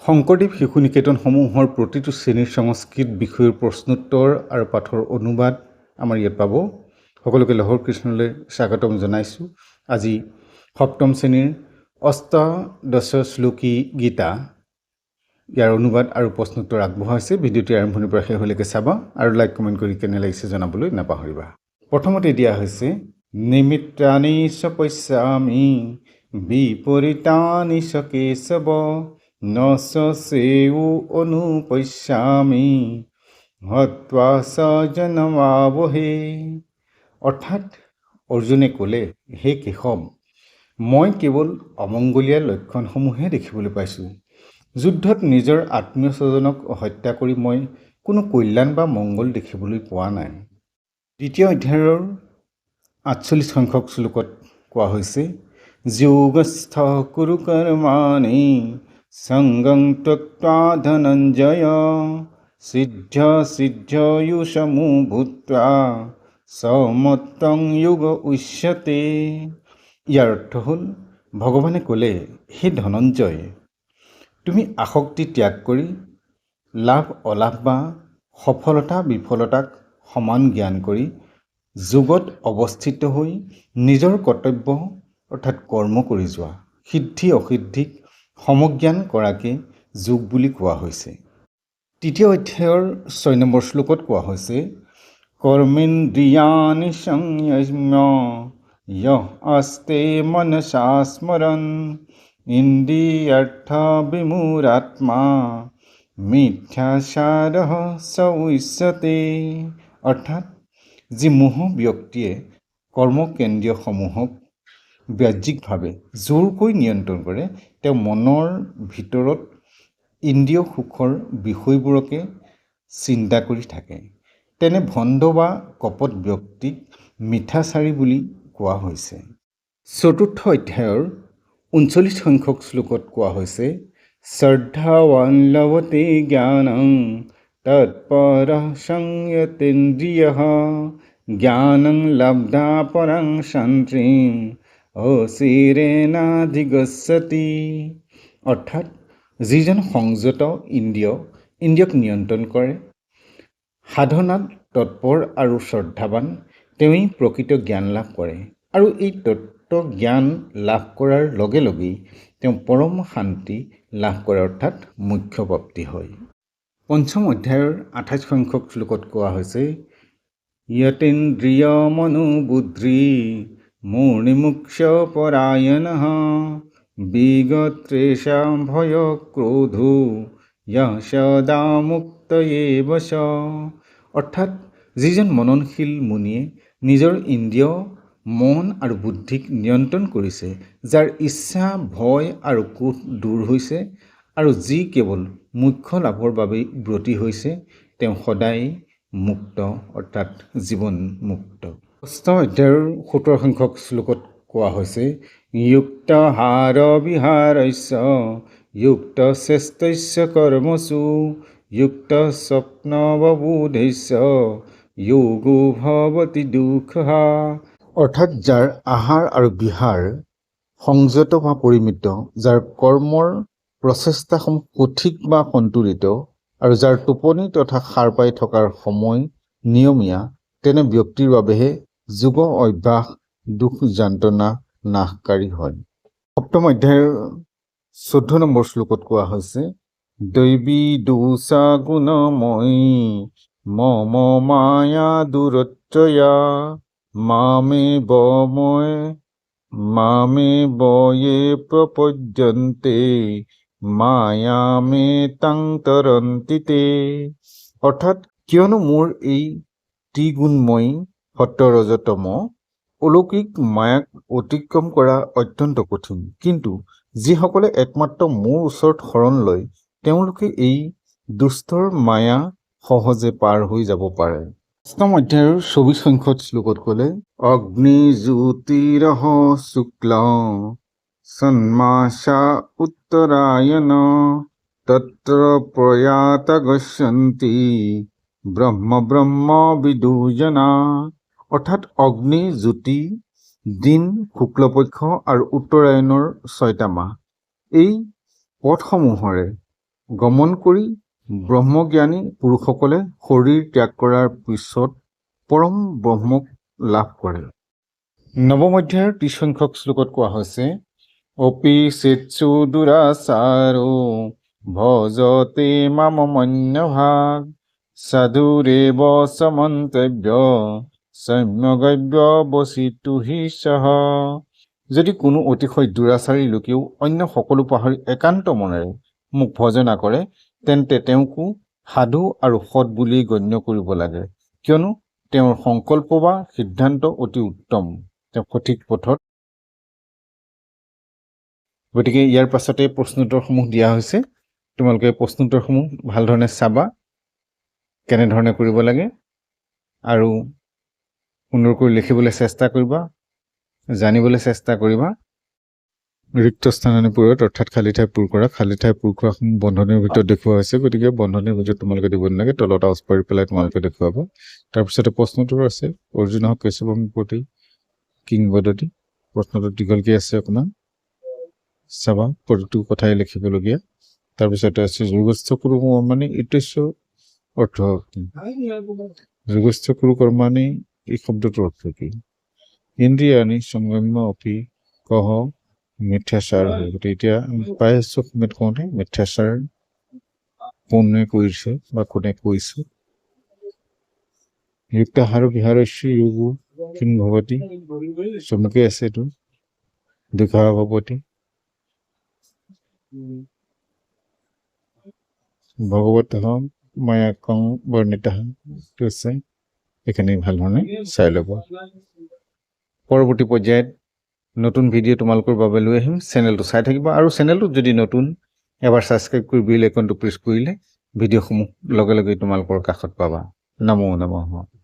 শংকৰদেৱ শিশু নিকেতনসমূহৰ প্ৰতিটো শ্ৰেণীৰ সংস্কৃত বিষয়ৰ প্ৰশ্নোত্তৰ আৰু পাঠৰ অনুবাদ আমাৰ ইয়াত পাব। সকলোকে লহৰ কৃষ্ণলৈ স্বাগতম জনাইছোঁ। আজি সপ্তম শ্ৰেণীৰ অষ্টাদশ শ্লোকী গীতা ইয়াৰ অনুবাদ আৰু প্ৰশ্নোত্তৰ আগবঢ়াইছে। ভিডিঅ'টি আৰম্ভণিৰ পৰা শেষলৈকে চাবা আৰু লাইক কমেণ্ট কৰি কেনে লাগিছে জনাবলৈ নাপাহৰিবা। প্ৰথমতে দিয়া হৈছে নিমিত্তানি চ পশ্যামি বিপৰীতানি চ কেশৱ ন সেউ অনুপশ্যামি হত্বা স জনমাৱহে। অৰ্থাৎ অৰ্জুনে ক'লে, হে কেশৱ, মই কেৱল অমংগলীয়া লক্ষণসমূহে দেখিবলৈ পাইছোঁ। যুদ্ধত নিজৰ আত্মীয় স্বজনক হত্যা কৰি মই কোনো কল্যাণ বা মংগল দেখিবলৈ পোৱা নাই। দ্বিতীয় অধ্যায়ৰ 48 সংখ্যক শ্লোকত কোৱা হৈছে, যোগস্থ কুৰু কৰ্মাণি সংগং ত্যক্ত্বা ধনঞ্জয় সিদ্ধয়ুষমো ভূত্বা সমত্বং যোগ উচ্যতে। ইয়াৰ অৰ্থ হ'ল, ভগৱানে ক'লে, হে ধনঞ্জয়, তুমি আসক্তি ত্যাগ কৰি লাভ অলাভ বা সফলতা বিফলতাক সমান জ্ঞান কৰি যোগত অৱস্থিত হৈ নিজৰ কৰ্তব্য অৰ্থাৎ কৰ্ম কৰি যোৱা। সিদ্ধি অসিদ্ধিক সমজ্ঞান কৰাকে যোগ বুলি কোৱা হৈছে। তৃতীয় অধ্যায়ৰ 6 নম্বৰ শ্লোকত কোৱা হৈছে, কৰ্মেন্দ্ৰিয়াণি সংযম্য য়ঃ আস্তে মনসা স্মৰণ ইন্দ্ৰিয়াৰ্থ বিমূঢ়াত্মা মিথ্যাচাৰঃ স উচ্যতে। অৰ্থাৎ যি মোহ ব্যক্তিয়ে কৰ্মকেন্দ্ৰীয়সমূহক বাহ্যিকভাৱে জোৰকৈ নিয়ন্ত্ৰণ কৰে, তেওঁ মনৰ ভিতৰত ইন্দ্ৰিয় সুখৰ বিষয়বোৰকে চিন্তা কৰি থাকে। তেনে ভণ্ড বা কপট ব্যক্তিক মিথ্যাচাৰী বুলি কোৱা হৈছে। চতুৰ্থ অধ্যায়ৰ 39 সংখ্যক শ্লোকত কোৱা হৈছে, শ্ৰদ্ধাৱান লভতে জ্ঞানং তৎপৰঃ সংযতেন্দ্ৰিয়ঃ জ্ঞানং লব্ধা পৰং শান্তিম অচিৰেণাধিগচ্ছতি। অৰ্থাৎ যিজন সংযত ইন্দ্ৰিয়ক নিয়ন্ত্ৰণ কৰে, সাধনাত তৎপৰ আৰু শ্ৰদ্ধাৱান, তেওঁই প্ৰকৃত জ্ঞান লাভ কৰে আৰু এই তত্ত্ব জ্ঞান লাভ কৰাৰ লগে লগেই তেওঁ পৰম শান্তি লাভ কৰে, অৰ্থাৎ মোক্ষ প্ৰাপ্তি হয়। পঞ্চম অধ্যায়ৰ 28 সংখ্যক শ্লোকত কোৱা হৈছে, যতেন্দ্ৰিয় মনোবুদ্ধি মুনিমুক্ষ পৰায়ণঃ বিগততৃষা ভয় ক্ৰোধো য়ঃ সদা মুক্ত এব চ। অৰ্থাৎ যিজন মননশীল মুনিয়ে নিজৰ ইন্দ্ৰিয় মন আৰু বুদ্ধিক নিয়ন্ত্ৰণ কৰিছে, যাৰ ইচ্ছা ভয় আৰু ক্ৰোধ দূৰ হৈছে আৰু যি কেৱল মোক্ষ লাভৰ বাবেই ব্ৰতী হৈছে, তেওঁ সদায় মুক্ত অৰ্থাৎ জীৱন মুক্ত। অষ্টম অধ্যায়ৰ 17 সংখ্যক শ্লোকত কোৱা হৈছে, যুক্তাহাৰ বিহাৰস্য যুক্ত চেষ্টস্য কৰ্মসু যুক্ত স্বপ্নৱবোধস্য যোগো ভৱতি দুঃখঃ। অৰ্থাৎ যাৰ আহাৰ আৰু বিহাৰ সংযত বা পৰিমিত, যাৰ কৰ্মৰ প্ৰচেষ্টাসমূহ সঠিক বা সন্তুলিত আৰু যাৰ টোপনি তথা সাৰ পাই থকাৰ সময় নিয়মীয়া, তেনে ব্যক্তিৰ বাবেহে যোগ অভ্যাস দুখ যন্ত্ৰণা নাশকাৰী হয়। সপ্তম অধ্যায়ৰ 14 নম্বৰ শ্লোকত কোৱা হৈছে, দৈবী দোষা গুণময়ী মম মায়া দুৰত্বয়া মামে বয়ে প্ৰপদ্যন্তে মায়ামে তাং তৰন্তি তে। অৰ্থাৎ কিয়নো মোৰ এই ত্ৰিগুণময়ী সত্য ৰজতম অলৌকিক মায়াক অতিক্ৰম কৰা অত্যন্ত কঠিন, কিন্তু যিসকলে একমাত্ৰ মোৰ ওচৰত শৰণ লয়, তেওঁলোকে এই দুষ্টৰ মায়া সহজে পাৰ হৈ যাব পাৰে। অষ্টম অধ্যায়ৰ 24 সংখ্যক শ্লোকত ক'লে, অগ্নি জ্যোতিৰহ শুক্ল ষণ্মাসা উত্তৰায়ণ তত্ৰ প্ৰয়াত গচ্ছন্তি ব্ৰহ্ম বিদু জনা। অৰ্থাৎ অগ্নি জ্যোতি দিন শুক্লপক্ষ আৰু উত্তৰায়ণৰ 6টা মাহ, এই পথসমূহৰে গমন কৰি ব্ৰহ্মজ্ঞানী পুৰুষসকলে শৰীৰ ত্যাগ কৰাৰ পিছত পৰম ব্ৰহ্মক লাভ কৰে। নৱম অধ্যায়ৰ 30 সংখ্যক শ্লোকত কোৱা হৈছে অপি চেৎসু দুৰাচাৰো ভজতে মাম মন্যভাগ সাধুৰেব সমন্তব্য সম্যগব্য বসিতু হি সহ। যদি কোনো অতিশয় দুৰাচাৰী লোকেও অন্য সকলো পাহৰি একান্ত মনেৰে মোক ভজনা কৰে তেন্তে তেওঁকো সাধু আৰু সৎ বুলি গণ্য কৰিব লাগে, কিয়নো তেওঁৰ সংকল্প বা সিদ্ধান্ত অতি উত্তম, তেওঁ সঠিক পথত। গতিকে ইয়াৰ পাছতে প্ৰশ্নোত্তৰসমূহ দিয়া হৈছে। তোমালোকে প্ৰশ্নোত্তৰসমূহ ভাল ধৰণে চাবা, কেনেধৰণে কৰিব লাগে, আৰু সুন্দৰকৈ লিখিবলৈ চেষ্টা কৰিবা, জানিবলৈ চেষ্টা কৰিবা। ৰিক্ত স্থান পূৰত অৰ্থাৎ খালী ঠাই পূৰ কৰা। খালী ঠাই পূৰ কৰাসমূহ বন্ধনীৰ ভিতৰত দেখুওৱা হৈছে, গতিকে বন্ধনীৰ ভিতৰত তোমালোকে দিব নালাগে, তলত আউচ পাৰি পেলাই তোমালোকে দেখুৱাব। তাৰপিছতে প্ৰশ্নটোৰ আছে অৰ্জুন কেশৱম প্ৰতি কিংবদতি। প্ৰশ্নটো দীঘলকৈ আছে, অকণমান চাবা, প্ৰতিটো কথাই লিখিবলগীয়া। তাৰপিছতে আছে যোগস্থ কুৰু কৰ্মাণি ইত্যস্য অৰ্থ। যোগস্থ কুৰু কৰ্মাণি এই শব্দটোৰ অৰ্থ কি? ইন্দ্ৰিয়াণি সংযম্য অপি কহ মিথ্যাচাৰ। গতিকে এতিয়া পাই আছো সময়ত কওঁতে মিথ্যাচাৰ কোনে কৰিছে বা কোনে কৈছে। যুক্তাহাৰ বিহাৰস্য যোগ কিং ভৱতি। চমুকে আছে এইটো দুঃখা ভৱতি। ভগৱতঃ মায়া কং বৰ্ণিতঃ আছে, এইখিনি ভাল ধৰণে চাই ল'ব। পৰৱৰ্তী পৰ্যায়ত নতুন ভিডিঅ' তোমালোকৰ বাবে লৈ আহিম। চেনেলটো চাই থাকিবা, আৰু চেনেলটোত যদি নতুন এবাৰ ছাবস্ক্ৰাইব কৰি বেল আইকনটো প্ৰেছ কৰিলে ভিডিঅ'সমূহ লগে লগে তোমালোকৰ কাষত পাবা। নমো নমঃ।